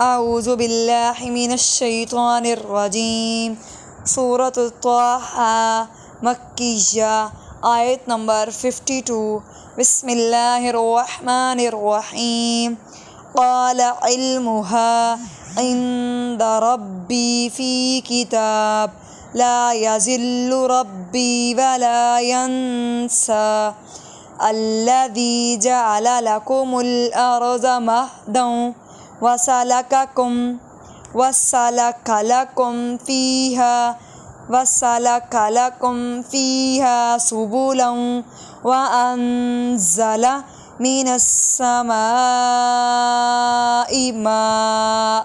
अऊज़ु बिल्लाहि मिनश शैतानिर रजीम। सूरत त्वाहा मक्किया आयत नंबर 52। बिस्मिल्लाहिर्रहमानिर्रहीम। क़ाल इल्मुहा इंद रब्बी फ़ी किताब ला यज़िल्लु रब्बी वला यंसा अल्लज़ी जअल लकुमुल अर्ज़ महदन वसलक लकुम फ़ीहा सुबुलन व अंज़ल मिनस समाई माअ।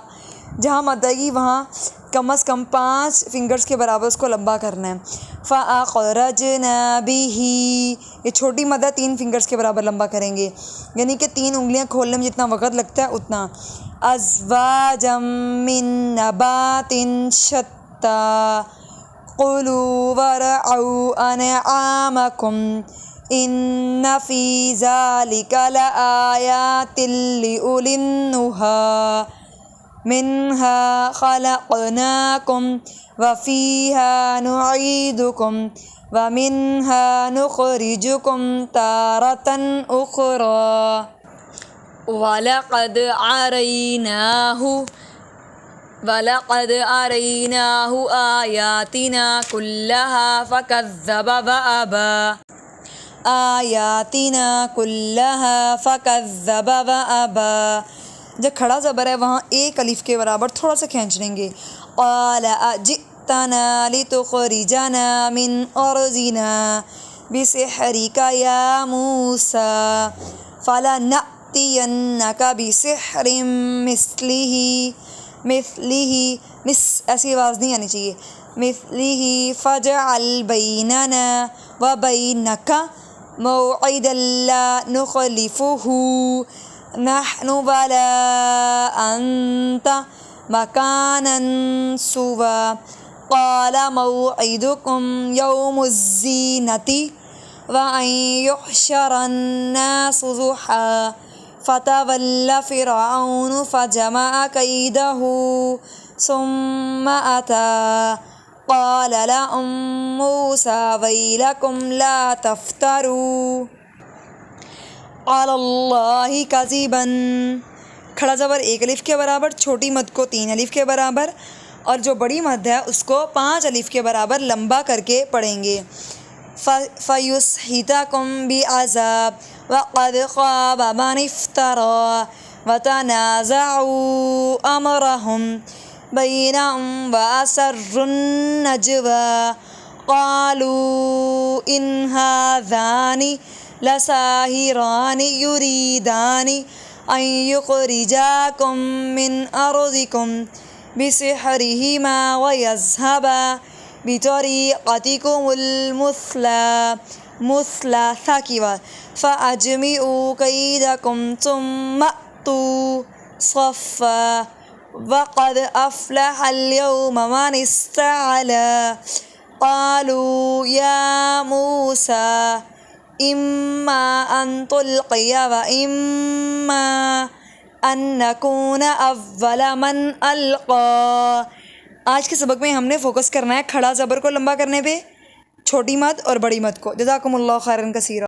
जहाँ मद आएगी वहाँ कम से कम 5 फिंगर्स के बराबर उसको लंबा करना है। फ़अख़रजना बिही, ये छोटी मद 3 फिंगर्स के बराबर लंबा करेंगे, यानी कि 3 उंगलियां खोलने में जितना वक़्त लगता है उतना। अज़वाजम मिन नबातिन शत्ता कुलू वरअऊ अनआमकुम इन्न फ़ी ज़ालिका लआयातिल लिउलिन्नुहा मिन्हा ख़लक़नाकुम व फ़ीहा नुईदुकुम व मिन्हा नुख़रिजुकुम तारतन उख़रा। वलक़द अरैनाहु आयातिना कुल्लहा फ़कज़्ज़ब व अबा। जब खड़ा ज़बर है वहाँ एक अलिफ के बराबर थोड़ा सा खींच लेंगे। क़ाल अजितना लितुख़रिजना मिन अर्ज़िना बिसिहरिका या मूसा फलनअतियन्नका बिसिहरिम मिस्लिही ऐसी आवाज़ नहीं आनी चाहिए, मिस्लिही फ़जअल बैनना व बैनका मौइदन ला नुख़लिफ़ुहु नहनु वला अंत मकानन सुवा। क़ाल मौइदुकुम यौमुज़्ज़ीनति व अन युहशरन्नासु ज़ुहा फ़तवल्ला फ़िरऔनु फ़जमअ कैदहु सुम्मा अता क़ाल लहुम मूसा वैलकुम ला तफ़्तरू अलल्लाहि कज़िबन। खड़ा ज़बर एक अलिफ के बराबर, छोटी मद को 3 अलिफ के बराबर, और जो बड़ी मद है उसको 5 अलिफ के बराबर लंबा करके पढ़ेंगे। फ़युस्हितकुम बिअज़ाब वक़द ख़ाब मन इफ़्तरा वतनाज़अू अमरहुम बैनहुम व असर्रुन नजवा क़ालू इन हाज़ानि लसाहिरानि युरीदानि अन युख़रिजाकुम मिन अर्ज़िकुम बिसिहरिहिमा व यज़हबा बितरीक़तिकुमुल मुस्ला फ़अजमिऊ कैदकुम सुम्मा अतू सफ़्फ़ा वक़द अफ़लहल यौम मन इस्तअला। क़ालू या मूसा इम्मा अन तुल्क़िया व इम्मा अन नकूना अव्वल मन अल्क़ा। आज के सबक में हमने फोकस करना है खड़ा ज़बर को लंबा करने पे, छोटी मद और बड़ी मद को। जज़ाकुमुल्लाह खैरन कसीरा।